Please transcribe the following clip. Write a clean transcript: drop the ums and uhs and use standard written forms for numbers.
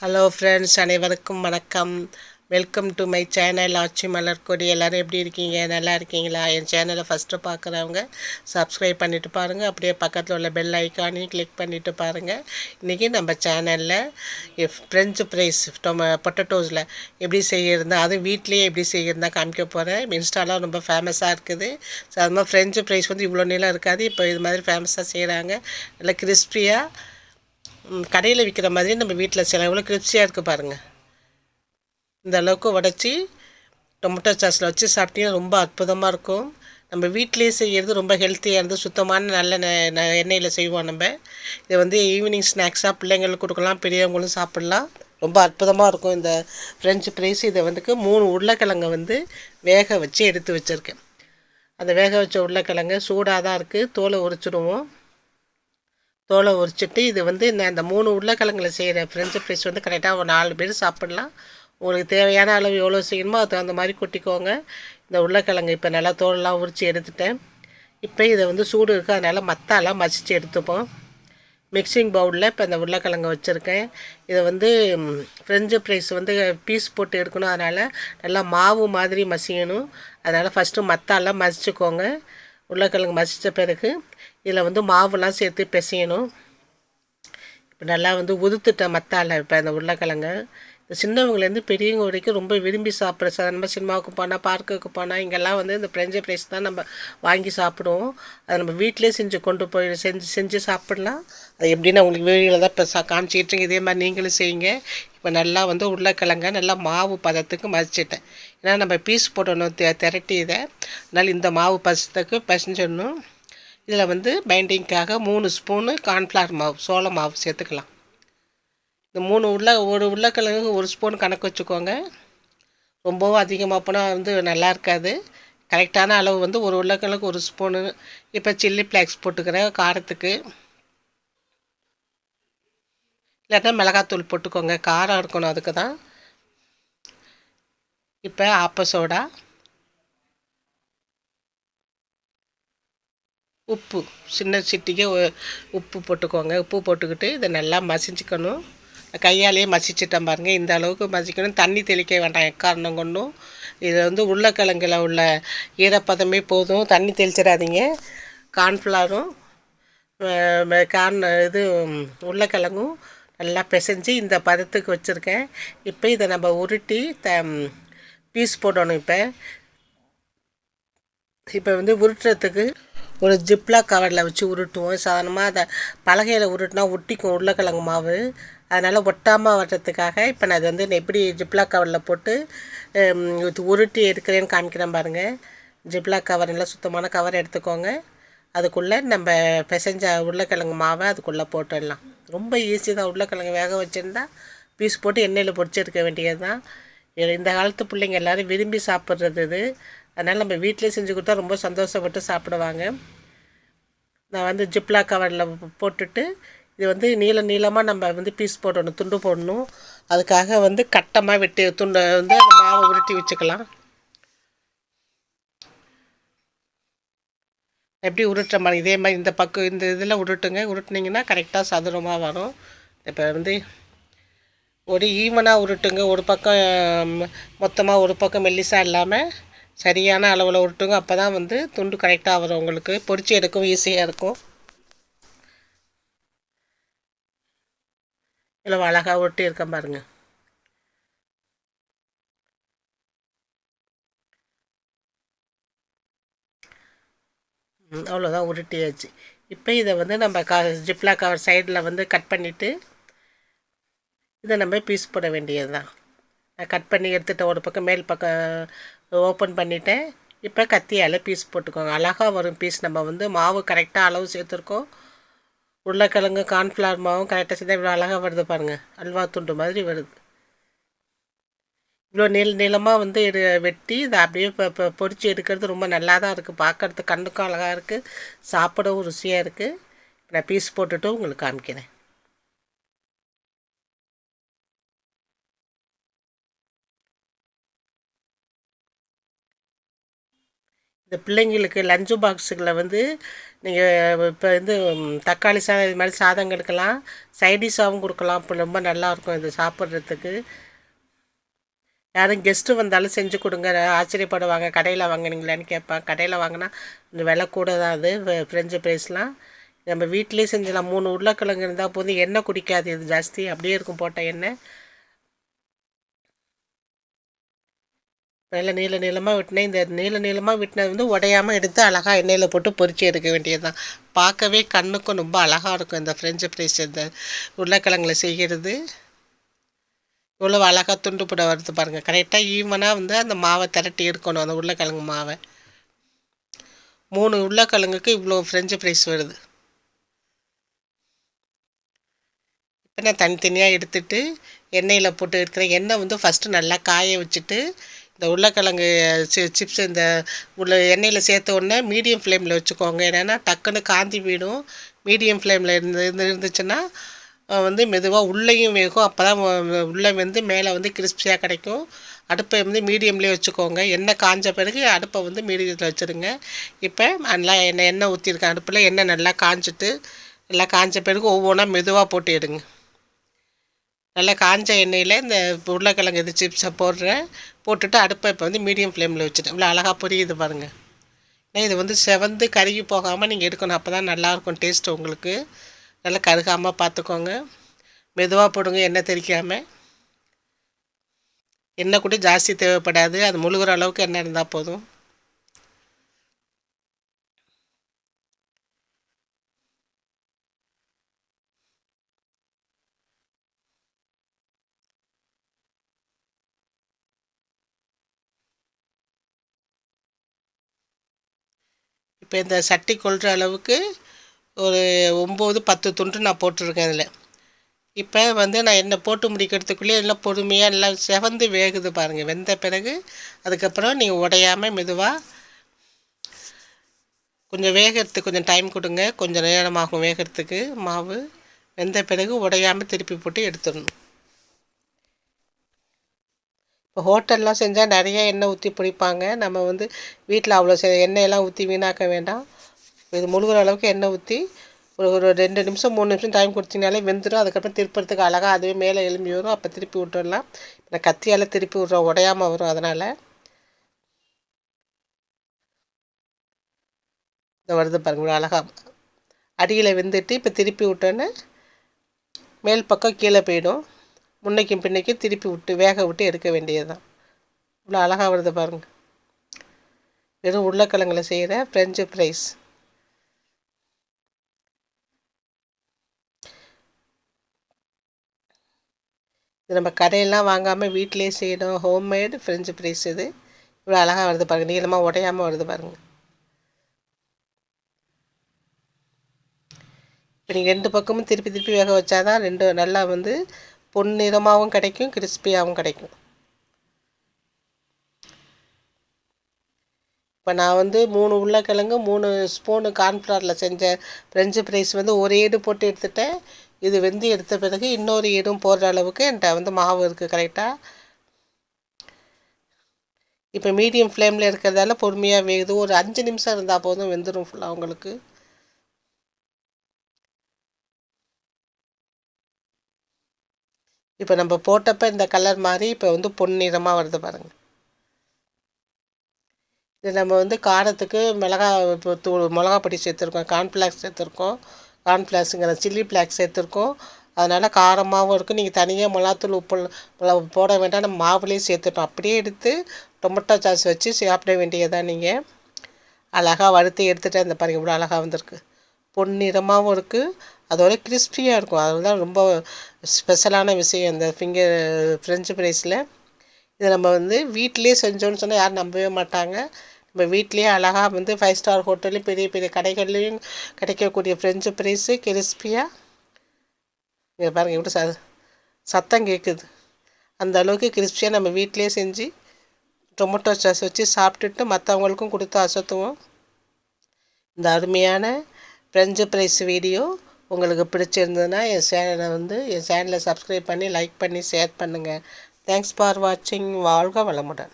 Hello friends, அனைவருக்கும் வணக்கம். Welcome to my channel ஆச்சி மலர்கொடி. எல்லோரும் எப்படி இருக்கீங்க? நல்லா இருக்கீங்களா? என் சேனலை ஃபஸ்ட்டு பார்க்குறவங்க சப்ஸ்கிரைப் பண்ணிவிட்டு பாருங்கள். அப்படியே பக்கத்தில் உள்ள பெல் ஐக்கானையும் கிளிக் பண்ணிவிட்டு பாருங்கள். இன்றைக்கி நம்ம சேனலில் ஃப்ரெஞ்சு ஃப்ரைஸ் பொட்டட்டோஸில் எப்படி செய்யறதா, அதுவும் வீட்லேயே எப்படி செய்யறதா காமிக்க போகிறேன். இன்ஸ்டாலாம் ரொம்ப ஃபேமஸாக இருக்குது. ஸோ அது மாதிரி ஃப்ரெஞ்சு ஃப்ரைஸ் வந்து இவ்வளோ நீளம் இருக்காது. இப்போ இது மாதிரி ஃபேமஸாக செய்கிறாங்க. நல்லா கிறிஸ்பியாக கடையில் விற்கிற மாதிரி நம்ம வீட்டில் சில எவ்வளோ கிரிப்ஸியாக இருக்குது பாருங்கள். இந்த அளவுக்கு உடச்சி டொமேட்டோ சாஸில் வச்சு சாப்பிட்டீங்கன்னா ரொம்ப அற்புதமாக இருக்கும். நம்ம வீட்டிலே செய்கிறது ரொம்ப ஹெல்த்தியாக இருந்து சுத்தமான நல்ல எண்ணெயில் செய்வோம். நம்ம இதை வந்து ஈவினிங் ஸ்நாக்ஸாக பிள்ளைங்களுக்கு கொடுக்கலாம், பெரியவங்களும் சாப்பிட்லாம். ரொம்ப அற்புதமாக இருக்கும் இந்த ஃப்ரெஞ்சு ஃப்ரைஸ். இதை வந்துக்கு 3 உருளைக்கிழங்கை வந்து வேக வச்சு எடுத்து வச்சுருக்கேன். அந்த வேக வச்ச உருளைக்கிழங்கு சூடாக தான் இருக்குது. தோலை உரிச்சிடுவோம். தோலை உரிச்சிட்டு இது வந்து நான் இந்த 3 உருளைக்கிழங்குல செய்கிற ஃப்ரெஞ்சு ஃப்ரைஸ் வந்து கரெக்டாக ஒரு 4 பேர் சாப்பிட்லாம். உங்களுக்கு தேவையான அளவு எவ்வளோ செய்யணுமோ அது அந்த மாதிரி கொட்டிக்கோங்க. இந்த உருளைக்கிழங்கு இப்போ நல்லா தோலெல்லாம் உரித்து எடுத்துட்டேன். இப்போ இதை வந்து சூடு இருக்குது, அதனால் மத்தாலாம் மசித்து எடுத்துப்போம். மிக்சிங் பவுலில் இப்போ இந்த உருளைக்கிழங்கு வச்சுருக்கேன். இதை வந்து ஃப்ரெஞ்சு ஃப்ரைஸ் வந்து பீஸ் போட்டு எடுக்கணும், அதனால் நல்லா மாவு மாதிரி மசியணும். அதனால் ஃபஸ்ட்டு மத்தாலாம் மசிச்சுக்கோங்க. உருளைக்கிழங்கு மசித்த பிறகு இதில் வந்து மாவுலாம் சேர்த்து பிசையணும். இப்போ நல்லா வந்து உதுத்துட்டேன் மத்தால. இப்போ அந்த உருளைக்கிழங்கு இந்த சின்னவங்கலேருந்து பெரியவங்க வரைக்கும் ரொம்ப விரும்பி சாப்பிட்ற சாதாரணமாக சினிமாவுக்கு போனால், பார்க்குக்கு போனால் இங்கெல்லாம் வந்து இந்த ஃப்ரெஞ்சு ஃப்ரைஸ் தான் நம்ம வாங்கி சாப்பிடுவோம். அதை நம்ம வீட்டிலே செஞ்சு கொண்டு போய் செஞ்சு சாப்பிட்லாம். அது எப்படின்னா உங்களுக்கு வீடியோவில் தான் இப்போ காமிச்சிக்கிட்டுருங்க. இதே மாதிரி நீங்களும் செய்யுங்க. இப்போ நல்லா வந்து உருளைக்கிழங்க நல்லா மாவு பதத்துக்கு மசிச்சிட்டேன். ஏன்னா நம்ம பீஸ் போடணும் திரட்டி இதை. அதனால் இந்த மாவு பதத்துக்கு பசிஞ்சிடணும். இதில் வந்து பைண்டிங்க்காக 3 ஸ்பூனு கார்ன்ஃப்ளவர் மாவு, சோள மாவு சேர்த்துக்கலாம். இந்த 3 ஒரு உருளைக்கிழங்கு 1 ஸ்பூன் கணக்கு வச்சுக்கோங்க. ரொம்பவும் அதிகமாக போனால் வந்து நல்லா இருக்காது. கரெக்டான அளவு வந்து ஒரு உருளைக்கிழங்கு 1 ஸ்பூனு. இப்போ சில்லி ஃப்ளேக்ஸ் போட்டுக்கிறேன் காரத்துக்கு. இல்லைன்னா மிளகாத்தூள் போட்டுக்கோங்க, காரம் இருக்கணும், அதுக்கு தான். இப்போ ஆப்ப சோடா, உப்பு, சின்ன சிட்டிக்கு உப்பு போட்டுக்கோங்க. உப்பு போட்டுக்கிட்டு இதை நல்லா மசிச்சுக்கணும். கையாலேயே மசிச்சிட்டேன் பாருங்கள். இந்த அளவுக்கு மசிக்கணும். தண்ணி தெளிக்க வேண்டாம் எக்காரணம் கொண்டும். இது வந்து உருளைக்கிழங்குல உள்ள ஈரப்பதமே போதும், தண்ணி தெளிச்சிடாதீங்க. கார்ன்ஃப்ளவரும் இது உருளைக்கிழங்கும் நல்லா பிசைஞ்சு இந்த பதத்துக்கு வச்சுருக்கேன். இப்போ இதை நம்ம உருட்டி பீஸ் போடணும். இப்போ வந்து உருட்டுறதுக்கு ஒரு ஜிப்லாக் கவரில் வச்சு உருட்டுவோம். சாதாரணமாக அதை பலகையில் உருட்டினா ஒட்டிக்கும் உருளைக்கிழங்கு மாவு. அதனால் ஒட்டாமல் வர்றதுக்காக இப்போ நான் அது வந்து எப்படி ஜிப்லாக் கவரில் போட்டு உருட்டி எடுக்கிறேன்னு காமிக்கிறேன் பாருங்கள். ஜிப்லாக் கவர் நல்லா சுத்தமான கவர் எடுத்துக்கோங்க. அதுக்குள்ளே நம்ம பிசைஞ்ச உருளைக்கிழங்கு மாவை அதுக்குள்ளே போட்டுடலாம். ரொம்ப ஈஸி தான். உருளைக்கிழங்கு வேக வச்சுருந்தா பீஸ் போட்டு எண்ணெயில் பொரிச்சு எடுக்க வேண்டியது தான். இந்த காலத்து பிள்ளைங்க எல்லோரும் விரும்பி சாப்பிட்றது இது. அதனால் நம்ம வீட்டிலே செஞ்சு கொடுத்தா ரொம்ப சந்தோஷப்பட்டு சாப்பிடுவாங்க. நான் வந்து ஜிப்லாக் கவரில் போட்டுட்டு இது வந்து நீளமாக நம்ம வந்து பீஸ் போடணும், துண்டு போடணும். அதுக்காக வந்து கட்டமாக வெட்டி துண்டை வந்து அந்த மாவை உருட்டி வச்சுக்கலாம். எப்படி உருட்டுற மாதிரி இதே மாதிரி இந்த பக்கம் இந்த இதில் உருட்டுங்க. உருட்டுனீங்கன்னா கரெக்டாக சதுரமாக வரும். இப்போ வந்து ஒரு ஈவனாக உருட்டுங்க. ஒரு பக்கம் மொத்தமாக, ஒரு பக்கம் மெல்லிசாக இல்லாமல் சரியான அளவில் உருட்டுங்க. அப்போ தான் வந்து துண்டு கரெக்டாக வரும், உங்களுக்கு பொரிச்சு எடுக்கவும் ஈஸியாக இருக்கும். இவ்வளோ அழகாக உருட்டி இருக்க பாருங்கள். அவ்வளோதான், உருட்டியாச்சு. இப்போ இதை வந்து நம்ம ஜிப்லாக் கவர் சைடில் வந்து கட் பண்ணிவிட்டு இதை நம்ம பீஸ் போட வேண்டியது தான். நான் கட் பண்ணி எடுத்துகிட்டேன். ஒரு பக்கம் மேல் பக்கம் ஓப்பன் பண்ணிவிட்டேன். இப்போ கத்தியால் பீஸ் போட்டுக்கோங்க. அழகாக வரும் பீஸ். நம்ம வந்து மாவு கரெக்டாக அளவு சேர்த்துருக்கோம். உருளைக்கிழங்கு கார்ன்ஃப்ளவர் மாவும் கரெக்டாக சேர்த்தா இவ்வளோ அழகாக வருது பாருங்கள். அல்வா துண்டு மாதிரி வருது. இவ்வளோ நீளமாக வந்து வெட்டி இதை அப்படியே இப்போ பொரித்து எடுக்கிறது ரொம்ப நல்லா தான் இருக்குது. பார்க்குறதுக்கு கண்ணுக்கும் அழகாக இருக்குது, சாப்பிடவும் ருசியாக இருக்குது. நான் பீஸ் போட்டுட்டு உங்களுக்கு காமிக்கிறேன். இந்த பிள்ளைங்களுக்கு லஞ்சு பாக்ஸுகளில் வந்து நீங்கள் இப்போ வந்து தக்காளி சாதம் இது மாதிரி சாதங்களுக்கெல்லாம் சைடிஷாகவும் கொடுக்கலாம். இப்போ ரொம்ப நல்லாயிருக்கும் இது சாப்பிட்றதுக்கு. யாரும் கெஸ்ட்டு வந்தாலும் செஞ்சு கொடுங்க, ஆச்சரியப்படுவாங்க. கடையில் வாங்கினீங்களான்னு கேட்பாங்க. கடையில் வாங்கினா இந்த விலை கூட தான். அது ஃப்ரெஞ்சு ஃப்ரைஸ்லாம் நம்ம வீட்டிலே செஞ்சலாம். 3 உருளைக்கிழங்கு இருந்தால் போதும். எண்ணெய் குடிக்காது இது ஜாஸ்தி, அப்படியே இருக்கும் போட்ட எண்ணெய். நல்ல நீள நீளமாக வெட்டினேன். இந்த நீள நீளமாக வெட்டினது வந்து உடையாமல் எடுத்து அழகாக எண்ணெயில் போட்டு பொரிச்சு எடுக்க வேண்டியது தான். பார்க்கவே கண்ணுக்கும் ரொம்ப அழகாக இருக்கும் இந்த ஃப்ரெஞ்சு ஃப்ரைஸ். இந்த உருளைக்கிழங்குல செய்கிறது இவ்வளோ அழகாக துண்டு போட வருது பாருங்கள். கரெக்டாக ஈவனாக வந்து அந்த மாவை திரட்டி இருக்கணும், அந்த உருளைக்கிழங்கு மாவை. 3 உருளைக்கிழங்குக்கு இவ்வளோ ஃப்ரெஞ்சு ஃப்ரைஸ் வருது. இப்போ நான் தனித்தனியாக எடுத்துகிட்டு எண்ணெயில் போட்டு எடுக்கிறேன். எண்ணெய் வந்து ஃபஸ்ட்டு நல்லா காய வச்சுட்டு இந்த உருளைக்கிழங்கு சிப்ஸ் இந்த எண்ணெயில் சேர்த்த உடனே மீடியம் ஃப்ளேமில் வச்சுக்கோங்க. என்னென்னா டக்குன்னு காந்தி போயிடும். மீடியம் ஃப்ளேமில் இருந்துச்சுன்னா வந்து மெதுவாக உள்ளேயும் வேகும். அப்போ தான் உள்ளே வந்து மேலே வந்து கிறிஸ்பியாக கிடைக்கும். அடுப்பை வந்து மீடியம்லேயே வச்சுக்கோங்க. எண்ணெய் காஞ்ச பிறகு அடுப்பை வந்து மீடியத்தில் வச்சுருங்க. இப்போ நல்லா எண்ணெய் ஊற்றிருக்கேன் அடுப்பில். எண்ணெய் நல்லா காஞ்சிட்டு, நல்லா காஞ்ச பிறகு ஒவ்வொன்றா மெதுவாக போட்டு எடுங்க. நல்லா காஞ்ச எண்ணெயில் இந்த உருளைக்கிழங்கு இது சிப்ஸை போட்டுட்டு அடுப்பை இப்போ வந்து மீடியம் ஃப்ளேமில் வச்சுட்டேன். இவ்வளோ அழகாக பொரியுது பாருங்கள். ஏன்னா இது வந்து செவந்து கருகி போகாமல் நீங்கள் எடுக்கணும். அப்போ தான் நல்லாயிருக்கும் டேஸ்ட்டு உங்களுக்கு. நல்லா கருகாமல் பார்த்துக்கோங்க. மெதுவாக போடுங்க, எண்ணெய் தெளிக்காமல். எண்ணெய் கூட ஜாஸ்தி தேவைப்படாது, அது முழுகிற அளவுக்கு எண்ணெய் இருந்தால் போதும். இப்போ இந்த சட்டி கொள்கிற அளவுக்கு ஒரு 9 10 துண்டு நான் போட்டிருக்கேன் இதில். இப்போ வந்து நான் எண்ணெய் போட்டு முடிக்கிறதுக்குள்ளேயே எல்லாம் பொறுமையாக எல்லாம் செவந்து வேகுது பாருங்கள். வெந்த பிறகு அதுக்கப்புறம் நீங்கள் உடையாமல் மெதுவாக கொஞ்சம் வேகிறதுக்கு கொஞ்சம் டைம் கொடுங்க. கொஞ்சம் நேரமாகும் வேகிறதுக்கு. மாவு வெந்த பிறகு உடையாமல் திருப்பி போட்டு எடுத்துடணும். இப்போ ஹோட்டல்லாம் செஞ்சால் நிறைய எண்ணெய் ஊற்றி பிடிப்பாங்க. நம்ம வந்து வீட்டில் அவ்வளோ எண்ணெயெல்லாம் ஊற்றி வீணாக்க வேண்டாம். இது முழுகிற அளவுக்கு எண்ணெய் ஊற்றி ஒரு 2 நிமிஷம் 3 நிமிஷம் டைம் கொடுத்தீங்கனாலே வெந்துடும். அதுக்கப்புறம் திருப்பறதுக்கு அழகாக அதுவே மேலே எலும்பி வரும். அப்போ திருப்பி விட்டுடலாம். நான் கத்தியால் திருப்பி விட்றோம், உடையாமல் வரும். அதனால் இந்த வருது பாருங்கள் அழகாக அடியில் வெந்துட்டு இப்போ திருப்பி விட்டோன்னே மேல் பக்கம் கீழே போயிடும். முன்னைக்கும் பின்னைக்கும் திருப்பி விட்டு வேக விட்டு எடுக்க வேண்டியது தான். இவ்வளோ அழகாக வருது பாருங்கள். வெறும் உருளைக்கிழங்குல செய்கிற ஃப்ரெஞ்சு ஃப்ரைஸ். இது நம்ம கடையெல்லாம் வாங்காமல் வீட்டிலே செய்யணும். ஹோம்மேடு ஃப்ரெஞ்சு ஃப்ரைஸ் இது. இவ்வளோ அழகாக வருது பாருங்கள். நீளமாக உடையாமல் வருது பாருங்கள். இப்போ நீங்கள் 2 பக்கமும் திருப்பி திருப்பி வேக வச்சா தான் 2 நல்லா வந்து பொன்னிறமாகவும் கிடைக்கும், கிறிஸ்பியாகவும் கிடைக்கும். இப்போ நான் வந்து 3 உருளைக்கிழங்கு 3 ஸ்பூனு கார்ன்ஃப்ளவரில் செஞ்ச ஃப்ரெஞ்சு ஃப்ரைஸ் வந்து ஒரு ஈடு போட்டு எடுத்துட்டேன். இது வெந்து எடுத்த பிறகு இன்னொரு ஈடும் போடுற அளவுக்கு என்கிட்ட வந்து மாவு இருக்குது கரெக்டாக. இப்போ மீடியம் ஃப்ளேமில் இருக்கிறதால பொறுமையாக வேகுது. ஒரு 5 நிமிஷம் இருந்தால் போதும், வெந்துடும் ஃபுல்லாக உங்களுக்கு. இப்போ நம்ம போட்டப்போ இந்த கலர் மாதிரி இப்போ வந்து பொன்னிறமாக வருது பாருங்கள். இது நம்ம வந்து காரத்துக்கு மிளகா பொடி சேர்த்துருக்கோம், கார்ன்ஃப்ளாக்ஸ் சேர்த்துருக்கோம். கார்ன்ஃப்ளாக்ஸுங்கிற சில்லி ஃப்ளாக்ஸ் சேர்த்துருக்கோம். அதனால் காரமாகவும் இருக்கும். நீங்கள் தனியாக மிளகாத்தூள் உப்பு போட வேண்டாம், நம்ம மாவுலேயே சேர்த்துட்டோம். அப்படியே எடுத்து டொமேட்டோ சாஸ் வச்சு சாப்பிட வேண்டியதான். நீங்கள் அழகாக வறுத்து எடுத்துகிட்டு அந்த பாருங்கள் இவ்வளோ அழகாக வந்திருக்கு. பொன்னிறமாகவும் இருக்குது, அதோட கிறிஸ்பியாக இருக்கும். அதுதான் ரொம்ப ஸ்பெஷலான விஷயம் இந்த ஃப்ரெஞ்சு ஃப்ரைஸில். இதை நம்ம வந்து வீட்டிலே செஞ்சோன்னு சொன்னால் யாரும் நம்பவே மாட்டாங்க. நம்ம வீட்லேயே அழகாக வந்து 5 ஸ்டார் ஹோட்டல்லையும் பெரிய பெரிய கடைகள்லேயும் கிடைக்கக்கூடிய ஃப்ரெஞ்சு ஃப்ரைஸு கிறிஸ்பியாக. இங்கே பாருங்கள் எப்படி சத்தம் கேட்குது. அந்த அளவுக்கு கிறிஸ்பியாக நம்ம வீட்டிலே செஞ்சு டொமேட்டோ சாஸ் வச்சு சாப்பிட்டுட்டு மற்றவங்களுக்கும் கொடுத்து அசத்துவோம். இந்த அருமையான ஃப்ரெஞ்சு ஃப்ரைஸ் வீடியோ உங்களுக்கு பிடிச்சிருந்ததுன்னா என் சேனலை சப்ஸ்கிரைப் பண்ணி லைக் பண்ணி ஷேர் பண்ணுங்கள். தேங்க்ஸ் ஃபார் வாட்சிங். வாழ்க வளமுடன்.